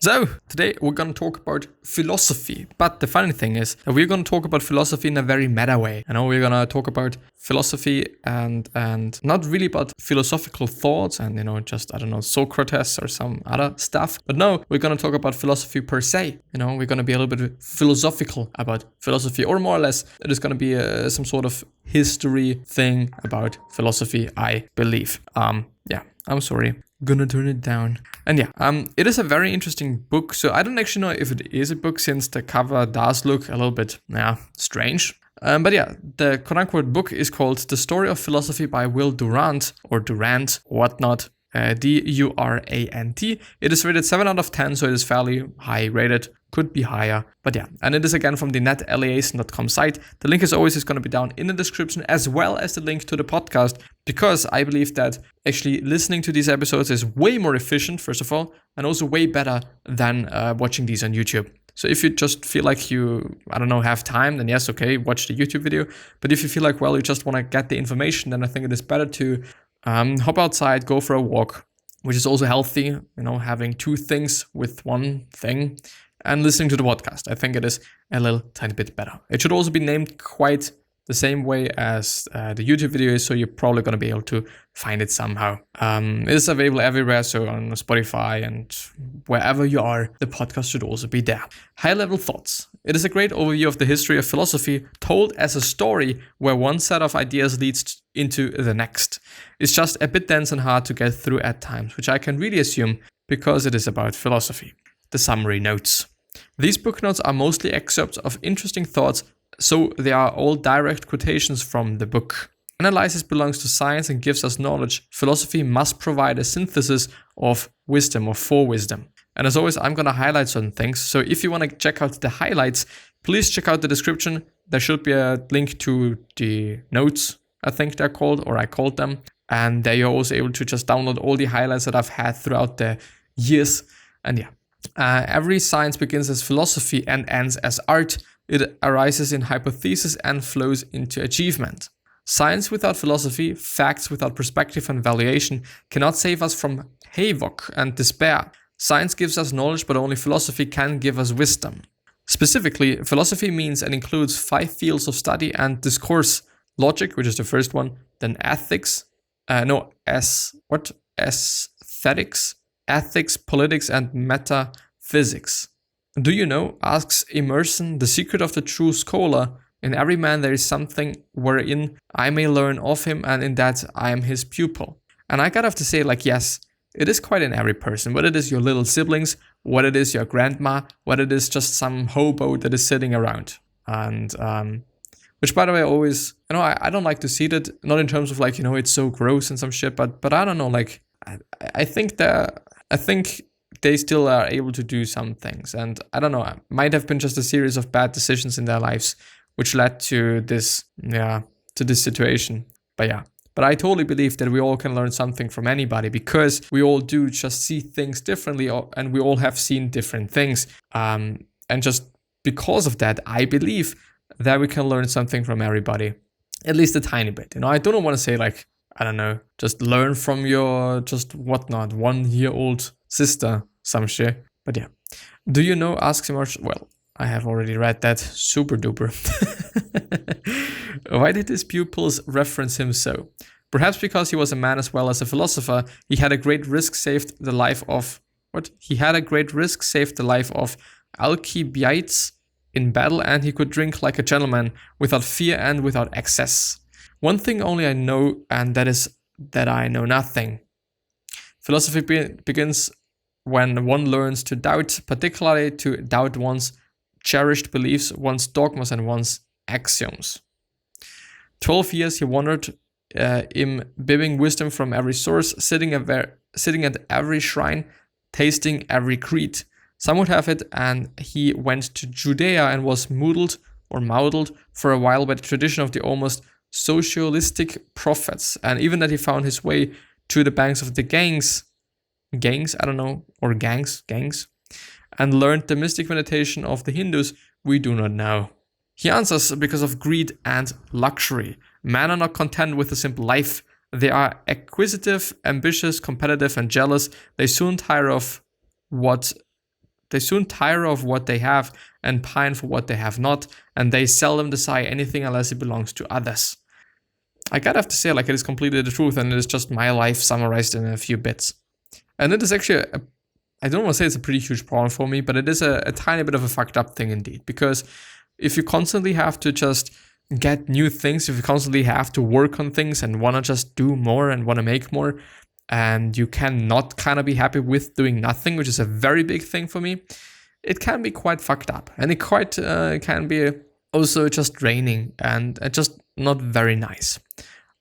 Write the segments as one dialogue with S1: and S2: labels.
S1: So, today we're going to talk about philosophy. But the funny thing is that we're going to talk about philosophy in a very meta way. I know we're going to talk about philosophy and not really about philosophical thoughts and, just, Socrates or some other stuff. But no, we're going to talk about philosophy per se. We're going to be a little bit philosophical about philosophy, or more or less, it is going to be some sort of history thing about philosophy, I believe. I'm sorry. Gonna turn it down. And it is a very interesting book. So I don't actually know if it is a book, since the cover does look a little bit, strange. The quote-unquote book is called The Story of Philosophy by Will Durant, or Durant, whatnot. Durant. It is rated 7 out of 10, so it is fairly high rated. Could be higher, and it is again from the netaliation.com site. The link is always going to be down in the description, as well as the link to the podcast, because I believe that actually listening to these episodes is way more efficient, first of all, and also way better than watching these on YouTube. So if you just feel like you, have time, then yes, okay, watch the YouTube video. But if you feel like, you just want to get the information, then I think it is better to hop outside, go for a walk, which is also healthy, having two things with one thing, and listening to the podcast. I think it is a little tiny bit better. It should also be named quite the same way as the YouTube video is, so you're probably going to be able to find it somehow. It is available everywhere, so on Spotify and wherever you are, the podcast should also be there. High-level thoughts. It is a great overview of the history of philosophy, told as a story where one set of ideas leads into the next. It's just a bit dense and hard to get through at times, which I can really assume because it is about philosophy. The summary notes. These book notes are mostly excerpts of interesting thoughts, so they are all direct quotations from the book. Analysis belongs to science and gives us knowledge. Philosophy must provide a synthesis of wisdom, or for wisdom. And as always, I'm going to highlight certain things. So if you want to check out the highlights, please check out the description. There should be a link to the notes, I think they're called, or I called them. And there you're also able to just download all the highlights that I've had throughout the years. And every science begins as philosophy and ends as art. It arises in hypothesis and flows into achievement. Science without philosophy, facts without perspective and valuation, cannot save us from havoc and despair. Science gives us knowledge, but only philosophy can give us wisdom. Specifically, philosophy means and includes 5 fields of study and discourse: logic, which is the first one, then aesthetics, ethics, politics, and metaphysics. Do you know, asks Emerson, the secret of the true scholar? In every man there is something wherein I may learn of him, and in that I am his pupil. And I gotta have to say, yes, it is quite in every person, whether it is your little siblings, whether it is your grandma, whether it is just some hobo that is sitting around. And, which, by the way, always, I don't like to see that, not in terms of it's so gross and some shit, but I don't know, I think they still are able to do some things. And I don't know, it might have been just a series of bad decisions in their lives which led to this situation. But I totally believe that we all can learn something from anybody, because we all do just see things differently, and we all have seen different things. And just because of that, I believe that we can learn something from everybody, at least a tiny bit. I don't want to say just learn from your 1-year-old sister, some shit. But do you know, asks Emerson? Well, I have already read that. Super duper. Why did his pupils reference him so? Perhaps because he was a man as well as a philosopher. He had a great risk saved the life of Alcibiades in battle, and he could drink like a gentleman, without fear and without excess. One thing only I know, and that is that I know nothing. Philosophy begins when one learns to doubt, particularly to doubt one's cherished beliefs, one's dogmas, and one's axioms. 12 years he wandered, imbibing wisdom from every source, sitting at every shrine, tasting every creed. Some would have it, and he went to Judea and was modeled for a while by the tradition of the almost socialistic prophets, and even that he found his way to the banks of the gangs, and learned the mystic meditation of the Hindus, we do not know. He answers, because of greed and luxury. Men are not content with a simple life. They are acquisitive, ambitious, competitive, and jealous. They soon tire of what They soon tire of what they have and pine for what they have not, and they seldom desire anything unless it belongs to others. I gotta have to say, like, it is completely the truth, and it is just my life summarized in a few bits. And it is actually, I don't want to say it's a pretty huge problem for me, but it is a tiny bit of a fucked up thing indeed. Because if you constantly have to just get new things, if you constantly have to work on things and want to just do more and want to make more, and you cannot kind of be happy with doing nothing, which is a very big thing for me, it can be quite fucked up. And it quite can be also just draining and just not very nice.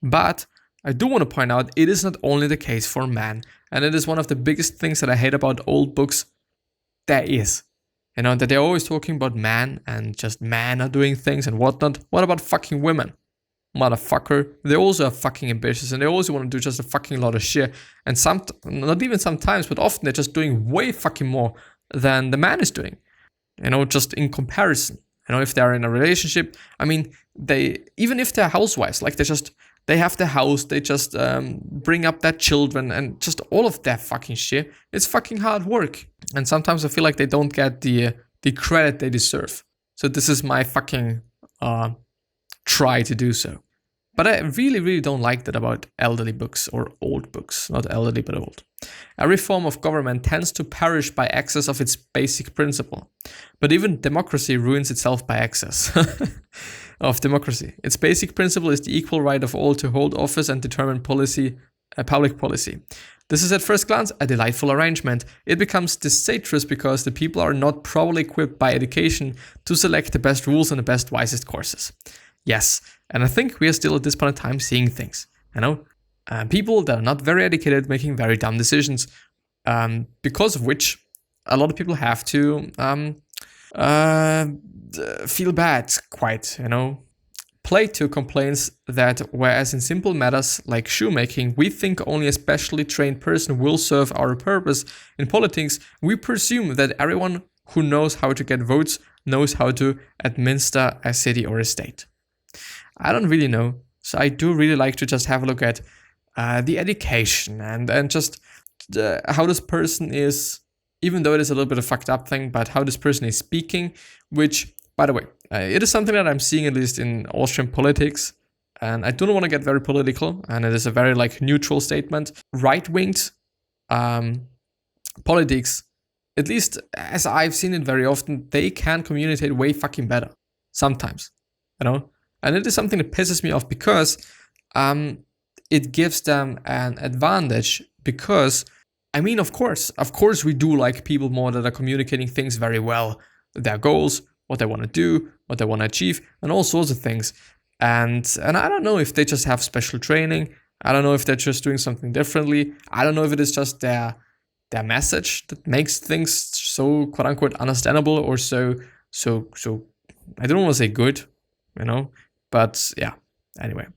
S1: But I do want to point out, it is not only the case for men. And it is one of the biggest things that I hate about old books there is. You know, that they're always talking about men and just men are doing things and whatnot. What about fucking women? Motherfucker. They also are fucking ambitious and they also want to do just a fucking lot of shit. And not even sometimes, but often they're just doing way fucking more than the man is doing. You know, just in comparison. You know, if they're in a relationship, I mean, even if they're housewives, like they have the house, they just bring up their children and just all of that fucking shit. It's fucking hard work. And sometimes I feel like they don't get the credit they deserve. So this is my fucking try to do so. But I really, really don't like that about elderly books or old books. Not elderly, but old. Every form of government tends to perish by excess of its basic principle. But even democracy ruins itself by excess of democracy. Its basic principle is the equal right of all to hold office and determine public policy. This is at first glance a delightful arrangement. It becomes disastrous because the people are not properly equipped by education to select the best rules and the best wisest courses. Yes, and I think we are still at this point in time seeing things, you know, people that are not very educated making very dumb decisions, because of which a lot of people have to feel bad, quite, you know. Plato complains that whereas in simple matters like shoemaking, we think only a specially trained person will serve our purpose, in politics, we presume that everyone who knows how to get votes knows how to administer a city or a state. I don't really know, so I do really like to just have a look at the education and just how this person is, even though it is a little bit of a fucked up thing, but how this person is speaking, which, by the way, it is something that I'm seeing at least in Austrian politics, and I don't want to get very political, and it is a very like neutral statement. Right-winged politics, at least as I've seen it very often, they can communicate way fucking better sometimes, you know? And it is something that pisses me off because it gives them an advantage because, I mean, of course we do like people more that are communicating things very well, their goals, what they want to do, what they want to achieve, and all sorts of things. And I don't know if they just have special training. I don't know if they're just doing something differently. I don't know if it is just their message that makes things so quote unquote understandable or so I don't want to say good, you know. But yeah, anyway.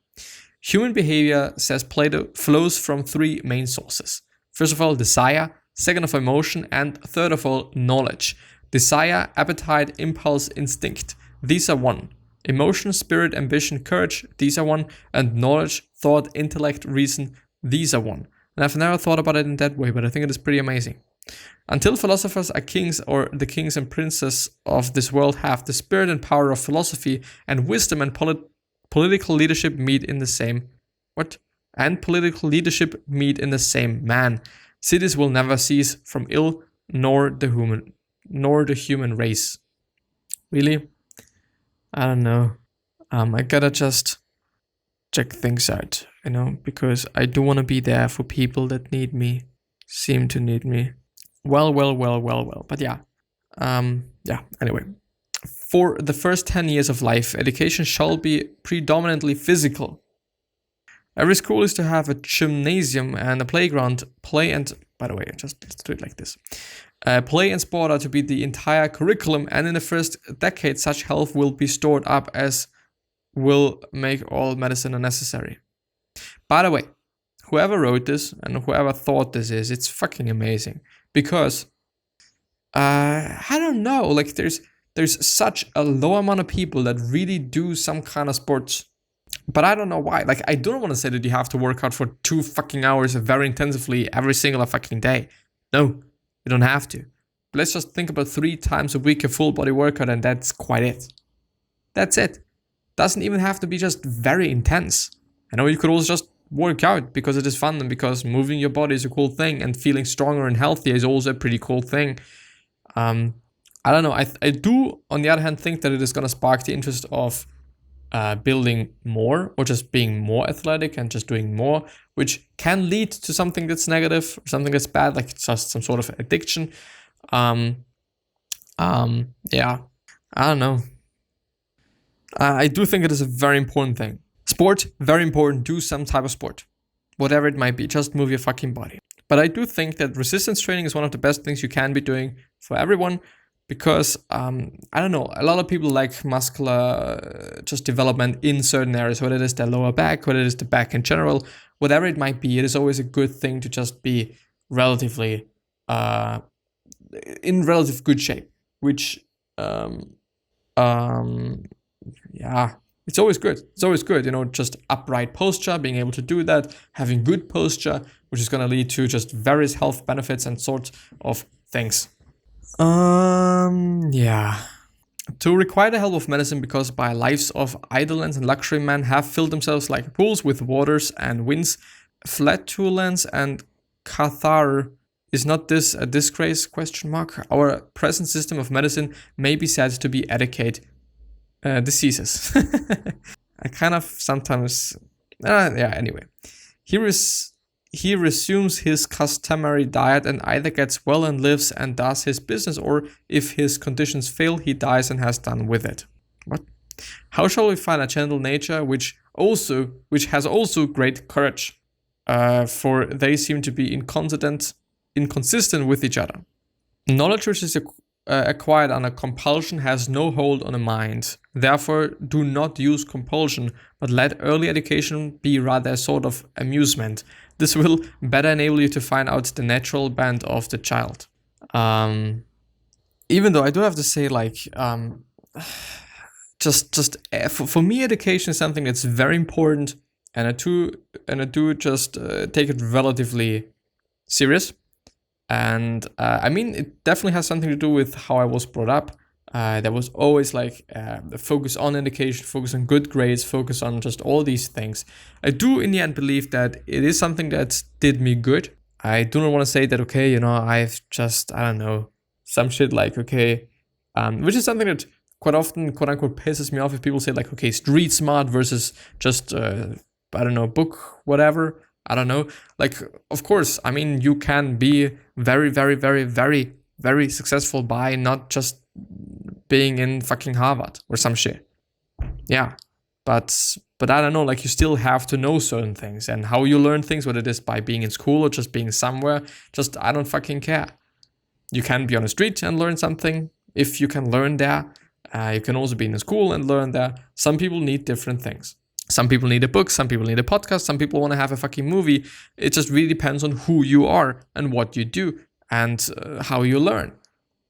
S1: Human behavior, says Plato, flows from three main sources. First of all, desire. Second of all, emotion. And third of all, knowledge. Desire, appetite, impulse, instinct. These are one. Emotion, spirit, ambition, courage. These are one. And knowledge, thought, intellect, reason. These are one. And I've never thought about it in that way, but I think it is pretty amazing. Until philosophers are kings, or the kings and princes of this world have the spirit and power of philosophy, and wisdom and political leadership meet in the same political leadership meet in the same man. Cities will never cease from ill, nor the human race. Really? I don't know. I gotta just check things out, you know, because I do want to be there for people that need me, seem to need me. Well. But yeah. Anyway. For the first 10 years of life, education shall be predominantly physical. Every school is to have a gymnasium and a playground. Play and let's do it like this. Play and sport are to be the entire curriculum, and in the first decade, such health will be stored up as will make all medicine unnecessary. By the way, whoever wrote this and whoever thought this it's fucking amazing. Because, I don't know, like there's such a low amount of people that really do some kind of sports. But I don't know why. Like, I don't want to say that you have to work out for 2 fucking hours very intensively every single fucking day. No, you don't have to. let's just think about 3 times a week a full body workout, and that's quite it. That's it. Doesn't even have to be just very intense. I know you could also just work out because it is fun and because moving your body is a cool thing, and feeling stronger and healthier is also a pretty cool thing. I don't know. I do, on the other hand, think that it is going to spark the interest of building more, or just being more athletic and just doing more, which can lead to something that's negative or something that's bad, like just some sort of addiction. Yeah, I don't know. I do think it is a very important thing. Sport, very important. Do some type of sport, whatever it might be. Just move your fucking body. But I do think that resistance training is one of the best things you can be doing for everyone, because I don't know, a lot of people like muscular just development in certain areas, whether it is their lower back, whether it is the back in general, whatever it might be. It is always a good thing to just be relatively in relative good shape, which yeah, it's always good. It's always good, just upright posture, being able to do that, having good posture, which is going to lead to just various health benefits and sort of things. Yeah. To require the help of medicine, because by lives of idleness and luxury men have filled themselves like pools with waters and winds, flatulence and cathar. Is not this a disgrace? ? Our present system of medicine may be said to be educate diseases. I kind of sometimes, yeah, anyway. He resumes his customary diet and either gets well and lives and does his business, or if his conditions fail, he dies and has done with it. What? How shall we find a gentle nature which has also great courage? For they seem to be inconsistent with each other. Knowledge which is acquired under compulsion has no hold on the mind. Therefore, do not use compulsion, but let early education be rather a sort of amusement. This will better enable you to find out the natural bent of the child. Even though I do have to say, like, for me, education is something that's very important, and I do just take it relatively serious. And I mean, it definitely has something to do with how I was brought up. There was always like the focus on education, focus on good grades, focus on just all these things. I do in the end believe that it is something that did me good. I do not want to say that, okay, I've just, I don't know, some shit like, okay, which is something that quite often, quote unquote, pisses me off if people say like, okay, street smart versus just, I don't know, book, whatever. I don't know. Like, of course, I mean, you can be very, very, very, very, very successful by not just being in fucking Harvard or some shit. Yeah. But I don't know, like, you still have to know certain things, and how you learn things, whether it is by being in school or just being somewhere, just, I don't fucking care. You can be on the street and learn something if you can learn there. You can also be in a school and learn there. Some people need different things. Some people need a book, some people need a podcast, some people want to have a fucking movie. It just really depends on who you are and what you do and how you learn.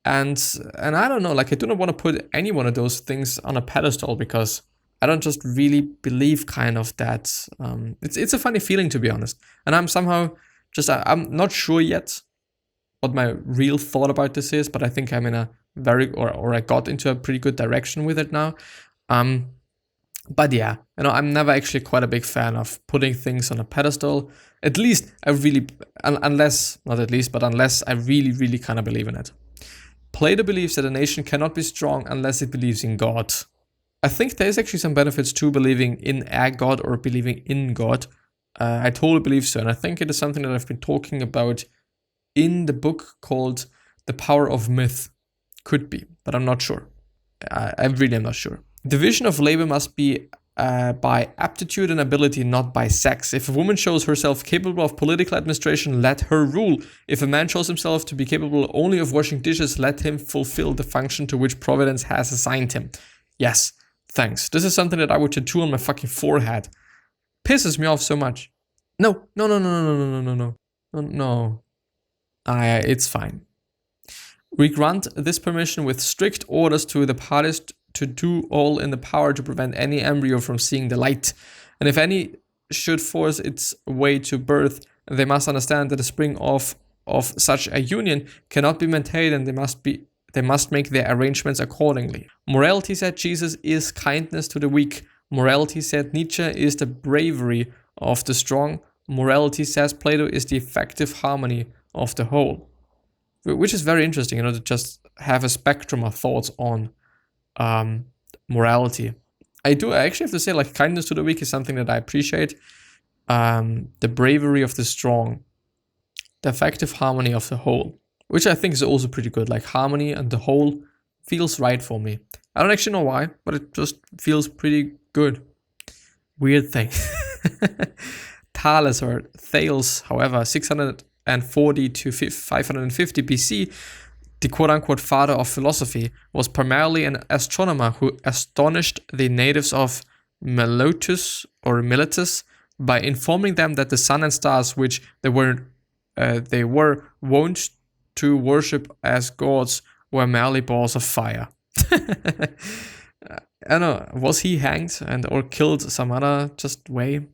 S1: And I don't know, like, I do not want to put any one of those things on a pedestal, because I don't just really believe kind of that. It's a funny feeling, to be honest. And I'm somehow just, I'm not sure yet what my real thought about this is, but I think I'm in a very, or I got into a pretty good direction with it now. But yeah, I'm never actually quite a big fan of putting things on a pedestal. At least I really, unless I really, really kind of believe in it. Plato believes that a nation cannot be strong unless it believes in God. I think there's actually some benefits to believing in a God or believing in God. I totally believe so. And I think it is something that I've been talking about in the book called The Power of Myth. Could be, but I'm not sure. I really am not sure. Division of labor must be by aptitude and ability, not by sex. If a woman shows herself capable of political administration, let her rule. If a man shows himself to be capable only of washing dishes, let him fulfill the function to which Providence has assigned him. Yes, thanks. This is something that I would tattoo on my fucking forehead. Pisses me off so much. No. It's fine. We grant this permission with strict orders to the parties to do all in the power to prevent any embryo from seeing the light. And if any should force its way to birth, they must understand that the spring of of such a union cannot be maintained, and they must make their arrangements accordingly. Morality, said Jesus, is kindness to the weak. Morality, said Nietzsche, is the bravery of the strong. Morality, says Plato, is the effective harmony of the whole. Which is very interesting, to just have a spectrum of thoughts on morality. I actually have to say, like, kindness to the weak is something that I appreciate. The bravery of the strong. The effective harmony of the whole. Which I think is also pretty good. Like, harmony and the whole feels right for me. I don't actually know why, but it just feels pretty good. Weird thing. Thales, or Thales, however, 640 to 550 BC, the quote-unquote father of philosophy, was primarily an astronomer who astonished the natives of Miletus by informing them that the sun and stars, which they were wont to worship as gods, were merely balls of fire. I don't know, was he hanged or killed some other just way?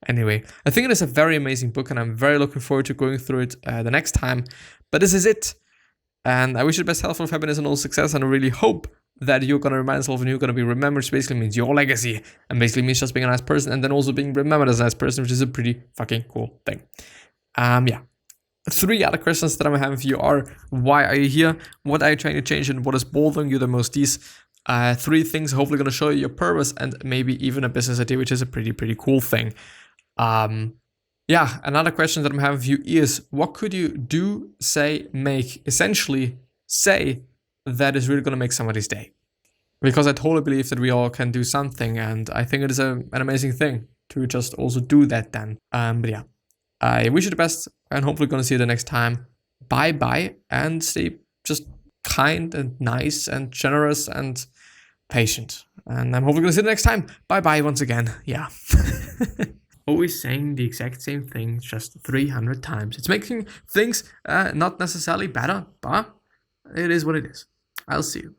S1: Anyway, I think it is a very amazing book, and I'm very looking forward to going through it the next time. But this is it. And I wish you the best health, of happiness, and all success. And I really hope that you're going to remind yourself and you're going to be remembered, which basically means your legacy. And basically means just being a nice person and then also being remembered as a nice person, which is a pretty fucking cool thing. Yeah. 3 other questions that I'm having for you are: why are you here? What are you trying to change? And what is bothering you the most? These 3 things hopefully going to show you your purpose and maybe even a business idea, which is a pretty cool thing. Yeah, another question that I'm having for you is: what could you do, say, make, essentially say that is really going to make somebody's day? Because I totally believe that we all can do something, and I think it is an amazing thing to just also do that then. But yeah, I wish you the best, and hopefully going to see you the next time. Bye, and stay just kind and nice and generous and patient. And I'm hopefully going to see you the next time. Bye once again. Yeah. Always saying the exact same thing just 300 times. It's making things not necessarily better, but it is what it is. I'll see you.